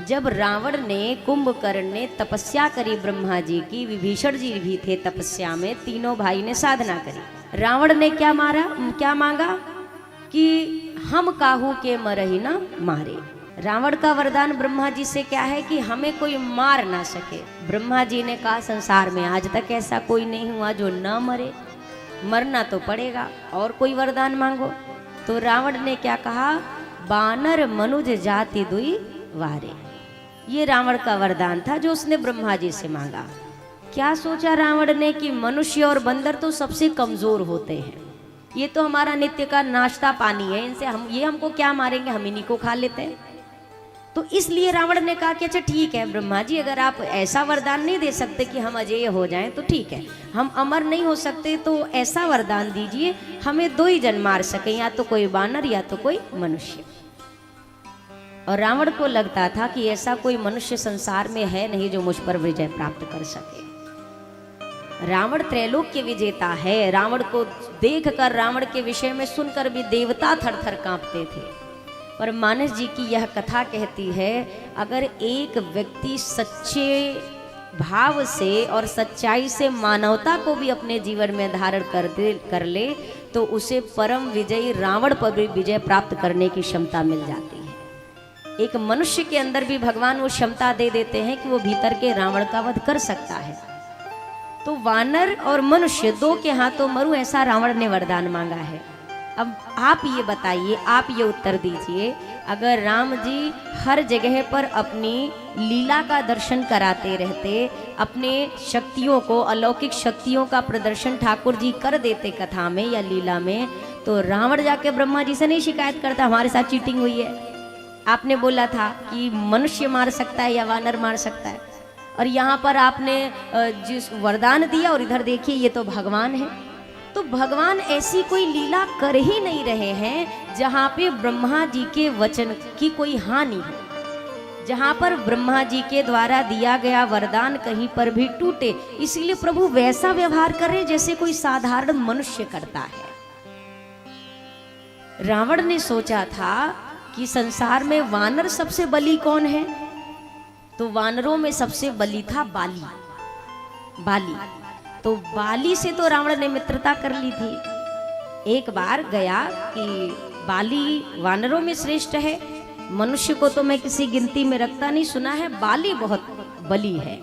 जब रावण ने कुंभकर्ण ने तपस्या करी ब्रह्मा जी की, विभीषण जी भी थे तपस्या में, तीनों भाई ने साधना करी। रावण ने क्या मांगा कि हम काहू के मरही ना मारे। रावण का वरदान ब्रह्मा जी से क्या है कि हमें कोई मार ना सके। ब्रह्मा जी ने कहा संसार में आज तक ऐसा कोई नहीं हुआ जो न मरे, मरना तो पड़ेगा, और कोई वरदान मांगो। तो रावण ने क्या कहा, बानर मनुज जाति दुई वारे। ये रावण का वरदान था जो उसने ब्रह्मा जी से मांगा। क्या सोचा रावण ने कि मनुष्य और बंदर तो सबसे कमजोर होते हैं, ये तो हमारा नित्य का नाश्ता पानी है, इनसे हमको क्या मारेंगे, हम इन्हीं को खा लेते हैं। तो इसलिए रावण ने कहा कि अच्छा ठीक है ब्रह्मा जी, अगर आप ऐसा वरदान नहीं दे सकते कि हम अजेय हो जाएं तो ठीक है, हम अमर नहीं हो सकते तो ऐसा वरदान दीजिए हमें दो ही जन मार सके, या तो कोई बानर या तो कोई मनुष्य। और रावण को लगता था कि ऐसा कोई मनुष्य संसार में है नहीं जो मुझ पर विजय प्राप्त कर सके। रावण त्रैलोक्य विजेता है। रावण को देखकर, रावण के विषय में सुनकर भी देवता थर थर कांपते थे। पर मानस जी की यह कथा कहती है, अगर एक व्यक्ति सच्चे भाव से और सच्चाई से मानवता को भी अपने जीवन में धारण कर ले तो उसे परम विजयी रावण पर भी विजय प्राप्त करने की क्षमता मिल जाती है। एक मनुष्य के अंदर भी भगवान वो क्षमता दे देते हैं कि वो भीतर के रावण का वध कर सकता है। तो वानर और मनुष्य दो के हाथों मरूं, ऐसा रावण ने वरदान मांगा है। अब आप ये बताइए, आप ये उत्तर दीजिए, अगर राम जी हर जगह पर अपनी लीला का दर्शन कराते रहते, अपने शक्तियों को, अलौकिक शक्तियों का प्रदर्शन ठाकुर जी कर देते कथा में या लीला में, तो रावण जाके ब्रह्मा जी से नहीं शिकायत करता हमारे साथ चीटिंग हुई है। आपने बोला था कि मनुष्य मार सकता है या वानर मार सकता है, और यहाँ पर आपने जिस वरदान दिया और इधर देखिए ये तो भगवान है। तो भगवान ऐसी कोई लीला कर ही नहीं रहे हैं जहाँ पे ब्रह्मा जी के वचन की कोई हानि हो, जहाँ पर ब्रह्मा जी के द्वारा दिया गया वरदान कहीं पर भी टूटे। इसलिए प्रभु वैसा व्यवहार कर रहे जैसे कोई साधारण मनुष्य करता है। रावण ने सोचा था कि संसार में वानर सबसे बली कौन है, तो वानरों में सबसे बली था बाली। तो बाली से तो रावण ने मित्रता कर ली थी। एक बार गया कि बाली वानरों में श्रेष्ठ है, मनुष्य को तो मैं किसी गिनती में रखता नहीं, सुना है बाली बहुत बली है,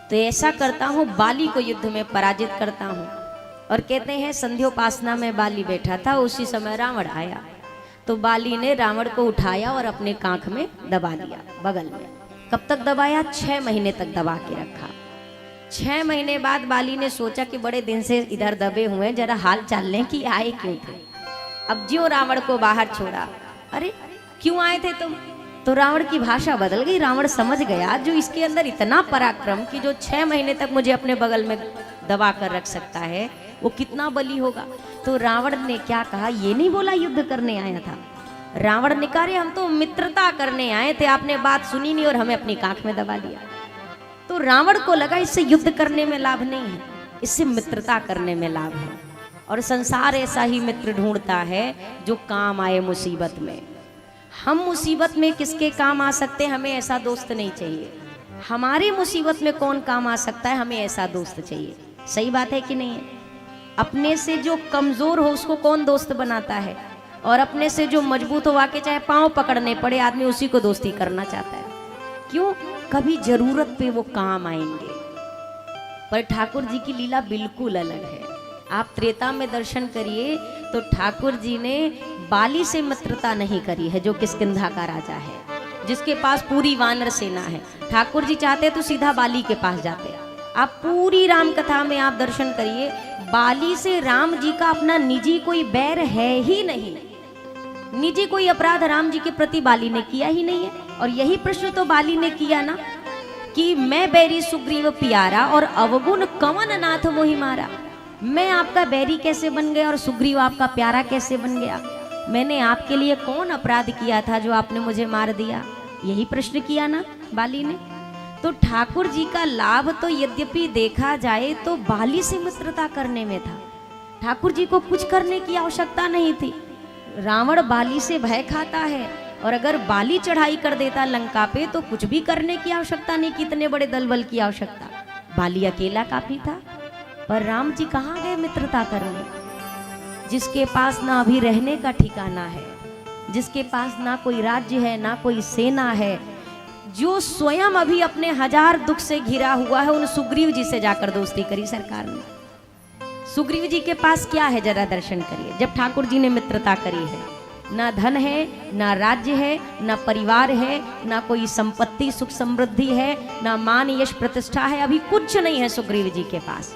तो ऐसा करता हूँ बाली को युद्ध में पराजित करता हूँ। और कहते हैं संध्योपासना में बाली बैठा था, उसी समय रावण आया, तो बाली ने रावण को उठाया और अपने कांख में दबा दिया बगल में। कब तक दबाया? 6 महीने तक दबा के रखा। 6 महीने बाद बाली ने सोचा कि बड़े दिन से इधर दबे हुए, जरा हाल चाल लें कि आए क्यों थे। अब ज्यों रावण को बाहर छोड़ा, अरे क्यों आए थे तुम? तो रावण की भाषा बदल गई। रावण समझ गया जो इसके अंदर इतना पराक्रम कि जो 6 महीने तक मुझे अपने बगल में दबा कर रख सकता है, वो कितना बली होगा। तो रावण ने क्या कहा, ये नहीं बोला युद्ध करने आया था। रावण ने कहा हम तो मित्रता करने आए थे, आपने बात सुनी नहीं और हमें अपनी कांख में दबा लिया। तो रावण को लगा इससे युद्ध करने में लाभ नहीं है, इससे मित्रता करने में लाभ है। और संसार ऐसा ही मित्र ढूंढता है जो काम आए मुसीबत में। हम मुसीबत में किसके काम आ सकते हैं, हमें ऐसा दोस्त नहीं चाहिए। हमारी मुसीबत में कौन काम आ सकता है, हमें ऐसा दोस्त चाहिए। सही बात है कि नहीं है? अपने से जो कमजोर हो उसको कौन दोस्त बनाता है, और अपने से जो मजबूत हो, आके चाहे पांव पकड़ने पड़े, आदमी उसी को दोस्ती करना चाहता है। क्यों? कभी जरूरत पे वो काम आएंगे। पर ठाकुर जी की लीला बिल्कुल अलग है। आप त्रेता में दर्शन करिए तो ठाकुर जी ने बाली से मित्रता नहीं करी है, जो किष्किंधा का राजा है, जिसके पास पूरी वानर सेना है। ठाकुर जी चाहते तो सीधा बाली के पास जाते। आप पूरी राम कथा में आप दर्शन करिए, बाली से राम जी का अपना निजी कोई बैर है ही नहीं। निजी कोई अपराध राम जी के प्रति बाली ने किया ही नहीं है। और यही प्रश्न तो बाली ने किया ना कि मैं बैरी सुग्रीव प्यारा और अवगुण कवन नाथ मोहि मारा। मैं आपका बैरी कैसे बन गया और सुग्रीव आपका प्यारा कैसे बन गया? मैंने आपके लिए कौन अपराध किया था जो आपने मुझे मार दिया? यही प्रश्न किया ना बाली ने। तो ठाकुर जी का लाभ तो यद्यपि देखा जाए तो बाली से मित्रता करने में था। ठाकुर जी को कुछ करने की आवश्यकता नहीं थी। रावण बाली से भय खाता है, और अगर बाली चढ़ाई कर देता लंका पे तो कुछ भी करने की आवश्यकता नहीं, कितने बड़े दल बल की आवश्यकता, बाली अकेला काफी था। पर राम जी कहाँ गए मित्रता करने? जिसके पास ना अभी रहने का ठिकाना है, जिसके पास ना कोई राज्य है, ना कोई सेना है, जो स्वयं अभी अपने 1000 दुख से घिरा हुआ है, उन सुग्रीव जी से जाकर दोस्ती करी सरकार ने। सुग्रीव जी के पास क्या है जरा दर्शन करिए। जब ठाकुर जी ने मित्रता करी है, ना धन है, ना राज्य है, ना परिवार है, ना कोई संपत्ति सुख समृद्धि है, ना मान यश प्रतिष्ठा है, अभी कुछ नहीं है सुग्रीव जी के पास।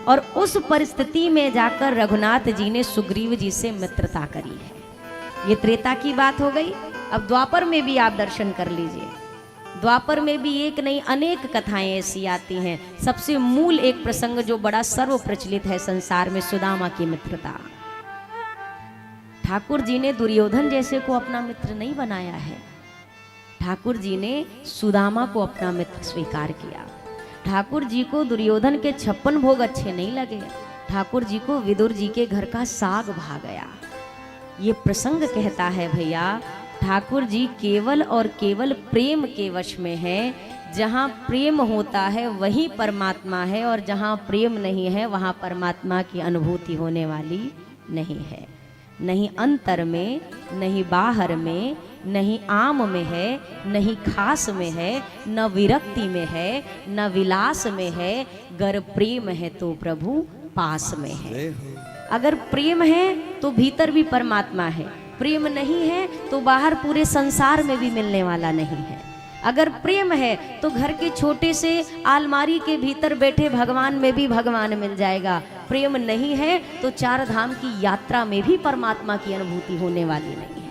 और उस परिस्थिति में जाकर रघुनाथ जी ने सुग्रीव जी से मित्रता करी है। ये त्रेता की बात हो गई। अब द्वापर में भी आप दर्शन कर लीजिए। द्वापर में भी एक नहीं अनेक कथाएं ऐसी आती हैं। सबसे मूल एक प्रसंग जो बड़ा सर्व प्रचलित है संसार में, सुदामा की मित्रता। ठाकुर जी ने दुर्योधन जैसे को अपना मित्र नहीं बनाया है, ठाकुर जी ने सुदामा को अपना मित्र स्वीकार किया। ठाकुर जी को दुर्योधन के 56 भोग अच्छे नहीं लगे, ठाकुर जी को विदुर जी के घर का साग भा गया। ये प्रसंग कहता है भैया, ठाकुर जी केवल और केवल प्रेम के वश में है। जहाँ प्रेम होता है वही परमात्मा है, और जहाँ प्रेम नहीं है वहाँ परमात्मा की अनुभूति होने वाली नहीं है। नहीं अंतर में, नहीं बाहर में, नहीं आम में है, नहीं खास में है, न विरक्ति में है, न विलास में है। गर प्रेम है तो प्रभु पास में है। अगर प्रेम है तो भीतर भी परमात्मा है, प्रेम नहीं है तो बाहर पूरे संसार में भी मिलने वाला नहीं है। अगर प्रेम है तो घर के छोटे से अलमारी के भीतर बैठे भगवान में भी भगवान मिल जाएगा। प्रेम नहीं है तो 4 धाम की यात्रा में भी परमात्मा की अनुभूति होने वाली नहीं है।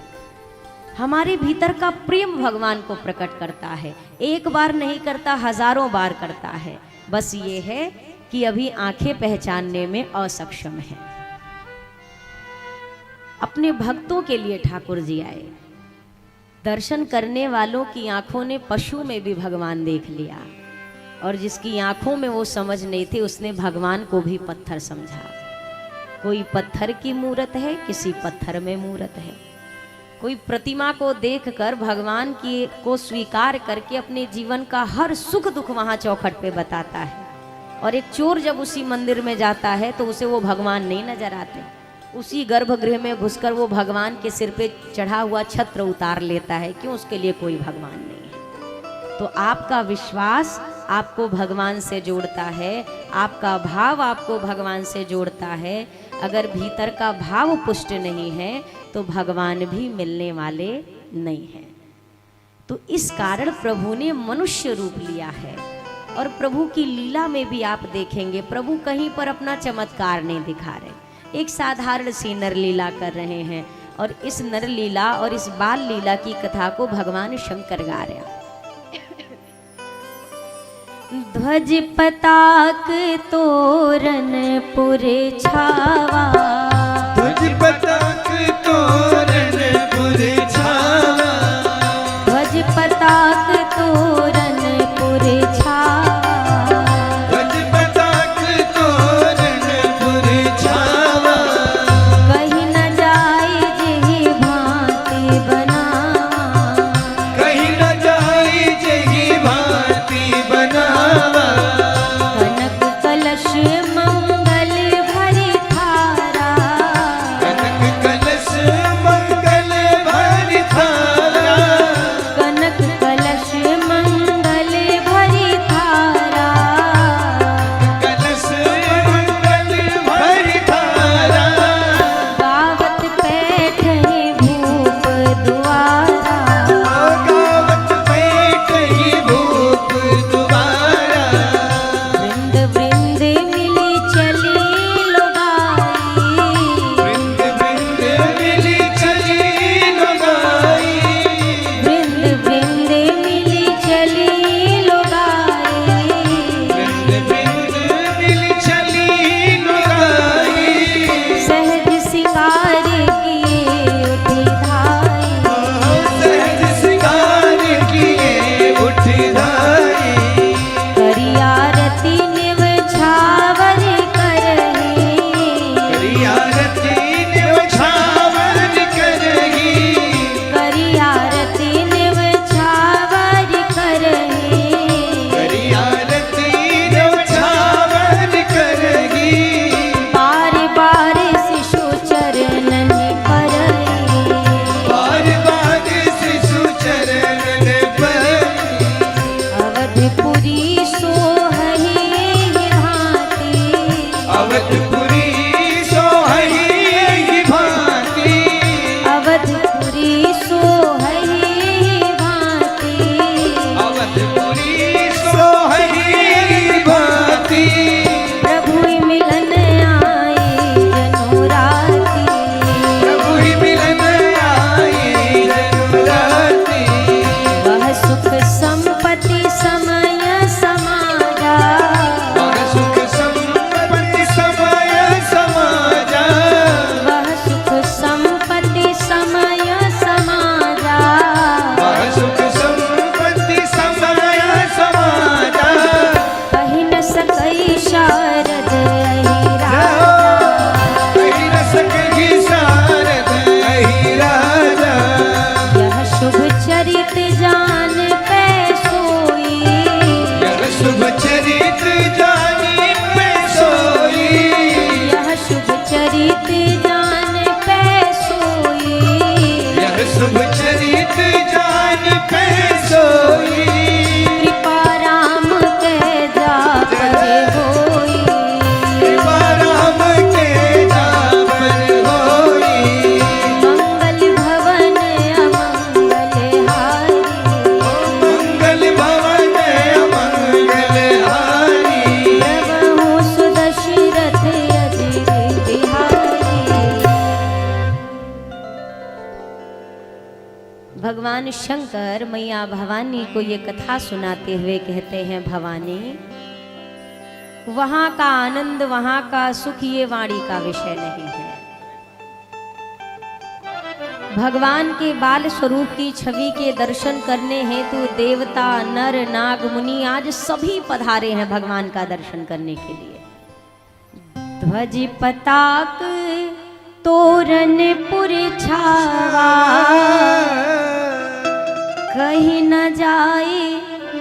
हमारे भीतर का प्रेम भगवान को प्रकट करता है, एक बार नहीं करता, हजारों बार करता है। बस ये है कि अभी आंखें पहचानने में असक्षम है। अपने भक्तों के लिए ठाकुर जी आए। दर्शन करने वालों की आंखों ने पशु में भी भगवान देख लिया, और जिसकी आंखों में वो समझ नहीं थे उसने भगवान को भी पत्थर समझा। कोई पत्थर की मूरत है, किसी पत्थर में मूरत है। कोई प्रतिमा को देखकर भगवान की को स्वीकार करके अपने जीवन का हर सुख दुख वहां चौखट पे बताता है। और एक चोर जब उसी मंदिर में जाता है तो उसे वो भगवान नहीं नजर आते। उसी गर्भगृह में घुसकर वो भगवान के सिर पे चढ़ा हुआ छत्र उतार लेता है, क्यों? उसके लिए कोई भगवान नहीं है। तो आपका विश्वास आपको भगवान से जोड़ता है, आपका भाव आपको भगवान से जोड़ता है। अगर भीतर का भाव पुष्ट नहीं है तो भगवान भी मिलने वाले नहीं हैं। तो इस कारण प्रभु ने मनुष्य रूप लिया है। और प्रभु की लीला में भी आप देखेंगे, प्रभु कहीं पर अपना चमत्कार नहीं दिखा रहे, एक साधारण सी नर लीला कर रहे हैं। और इस नर लीला और इस बाल लीला की कथा को भगवान शंकर गा रहे हैं। ध्वज पताक तोरण पुरे छावा, ध्वज पताक तोरण पुरे छावा, ध्वज पताक तोरण पुरे छावा, ध्वज पताक तोरण पुरे छावा। कहीं न जाए जेहि भांति बनावा, कहीं न जाए जेहि भांति बनावा। कनक कलश मंगल भरि थारा, कनक कलश मंगल भरि थारा, कनक भगवान शंकर मैया भवानी को ये कथा सुनाते हुए कहते हैं, भवानी वहां का आनंद, वहां का सुख ये वाणी का विषय नहीं है। भगवान के बाल स्वरूप की छवि के दर्शन करने हेतु देवता, नर, नाग, मुनि आज सभी पधारे हैं भगवान का दर्शन करने के लिए। ध्वज पताक तोरण पुर छावा, कहीं न जाए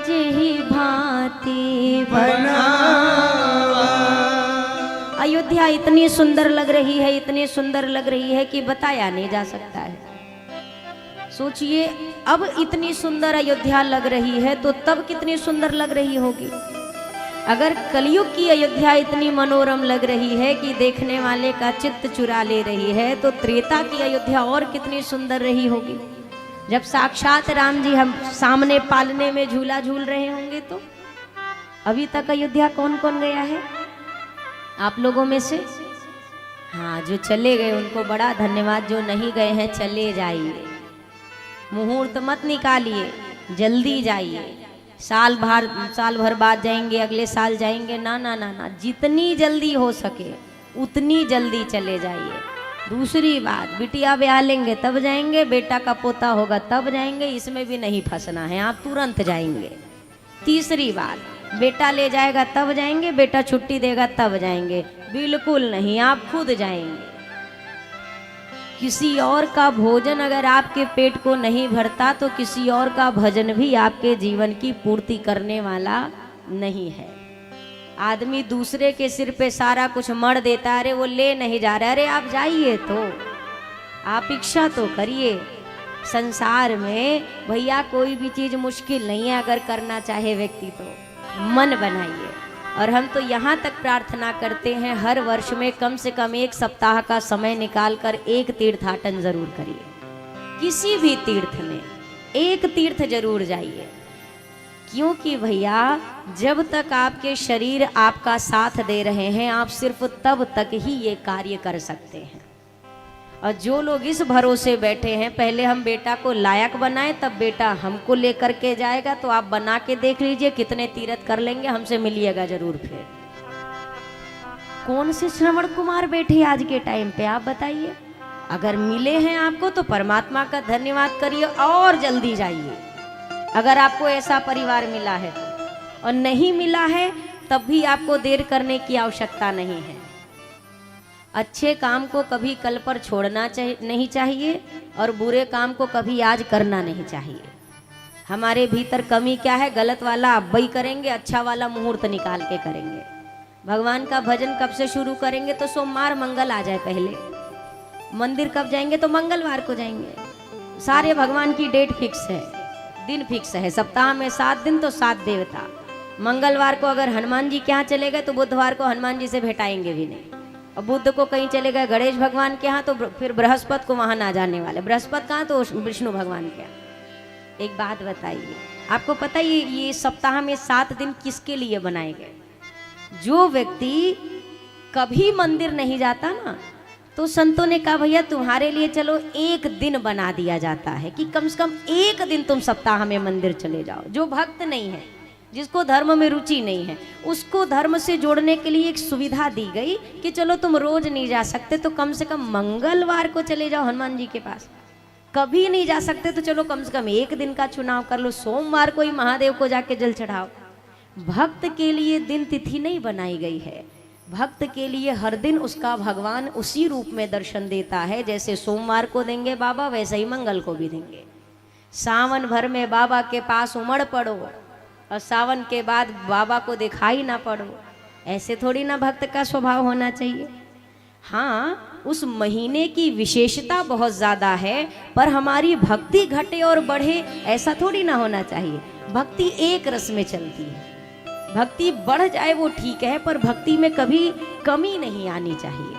जेहि भांति बनावा। अयोध्या इतनी सुंदर लग रही है, इतनी सुंदर लग रही है कि बताया नहीं जा सकता है। सोचिए, अब इतनी सुंदर अयोध्या लग रही है तो तब कितनी सुंदर लग रही होगी। अगर कलयुग की अयोध्या इतनी मनोरम लग रही है कि देखने वाले का चित्त चुरा ले रही है, तो त्रेता की अयोध्या और कितनी सुंदर रही होगी। जब साक्षात राम जी हम सामने पालने में झूला झूल रहे होंगे। तो अभी तक अयोध्या कौन कौन गया है आप लोगों में से? हाँ, जो चले गए उनको बड़ा धन्यवाद, जो नहीं गए हैं चले जाइए, मुहूर्त मत निकालिए, जल्दी जाइए। साल भर बाद जाएंगे, अगले साल जाएंगे, ना ना ना ना, जितनी जल्दी हो सके उतनी जल्दी चले जाइए। दूसरी बात, बिटिया ब्याह लेंगे तब जाएंगे, बेटा का पोता होगा तब जाएंगे, इसमें भी नहीं फंसना है, आप तुरंत जाएंगे। तीसरी बात, बेटा ले जाएगा तब जाएंगे, बेटा छुट्टी देगा तब जाएंगे, बिल्कुल नहीं, आप खुद जाएंगे। किसी और का भोजन अगर आपके पेट को नहीं भरता तो किसी और का भजन भी आपके जीवन की पूर्ति करने वाला नहीं है। आदमी दूसरे के सिर पे सारा कुछ मर देता है, अरे वो ले नहीं जा रहा, अरे आप जाइए, तो आप इच्छा तो करिए। संसार में भैया कोई भी चीज मुश्किल नहीं है, अगर करना चाहे व्यक्ति तो मन बनाइए। और हम तो यहाँ तक प्रार्थना करते हैं, हर वर्ष में कम से कम 1 सप्ताह का समय निकालकर एक तीर्थाटन जरूर करिए। किसी भी तीर्थ में एक तीर्थ जरूर जाइए, क्योंकि भैया जब तक आपके शरीर आपका साथ दे रहे हैं, आप सिर्फ तब तक ही ये कार्य कर सकते हैं। और जो लोग इस भरोसे बैठे हैं, पहले हम बेटा को लायक बनाएं तब बेटा हमको लेकर के जाएगा, तो आप बना के देख लीजिए कितने तीर्थ कर लेंगे, हमसे मिलिएगा जरूर। फिर कौन से श्रवण कुमार बैठे आज के टाइम पे, आप बताइए। अगर मिले हैं आपको तो परमात्मा का धन्यवाद करिए और जल्दी जाइए, अगर आपको ऐसा परिवार मिला है। और नहीं मिला है तब भी आपको देर करने की आवश्यकता नहीं है। अच्छे काम को कभी कल पर छोड़ना नहीं चाहिए, और बुरे काम को कभी आज करना नहीं चाहिए। हमारे भीतर कमी क्या है, गलत वाला अब ही करेंगे, अच्छा वाला मुहूर्त निकाल के करेंगे। भगवान का भजन कब से शुरू करेंगे, तो सोमवार मंगल आ जाए पहले। मंदिर कब जाएंगे, तो मंगलवार को जाएंगे। सारे भगवान की डेट फिक्स है, दिन फिक्स है। सप्ताह में 7 दिन तो 7 देवता। मंगलवार को अगर हनुमान जी के यहाँ चले गए तो बुधवार को हनुमान जी से भेटाएंगे भी नहीं। और बुध को कहीं चले गए गणेश भगवान के यहाँ तो फिर बृहस्पति को वहां ना जाने वाले। बृहस्पति कहाँ, तो विष्णु भगवान के यहाँ। एक बात बताइए, आपको पता है ये सप्ताह में 7 दिन किसके लिए बनाए गए? जो व्यक्ति कभी मंदिर नहीं जाता ना, तो संतों ने कहा भैया तुम्हारे लिए चलो 1 दिन बना दिया जाता है कि कम से कम 1 दिन तुम सप्ताह में मंदिर चले जाओ। जो भक्त नहीं है, जिसको धर्म में रुचि नहीं है, उसको धर्म से जोड़ने के लिए एक सुविधा दी गई कि चलो तुम रोज नहीं जा सकते तो कम से कम मंगलवार को चले जाओ हनुमान जी के पास। कभी नहीं जा सकते तो चलो कम से कम 1 दिन का चुनाव कर लो, सोमवार को ही महादेव को जाके जल चढ़ाओ। भक्त के लिए दिन तिथि नहीं बनाई गई है, भक्त के लिए हर दिन उसका भगवान उसी रूप में दर्शन देता है। जैसे सोमवार को देंगे बाबा, वैसे ही मंगल को भी देंगे। सावन भर में बाबा के पास उमड़ पड़ो और सावन के बाद बाबा को दिखाई ना पड़ो, ऐसे थोड़ी ना भक्त का स्वभाव होना चाहिए। हाँ, उस महीने की विशेषता बहुत ज़्यादा है, पर हमारी भक्ति घटे और बढ़े ऐसा थोड़ी ना होना चाहिए। भक्ति एक रस में चलती है, भक्ति बढ़ जाए वो ठीक है, पर भक्ति में कभी कमी नहीं आनी चाहिए।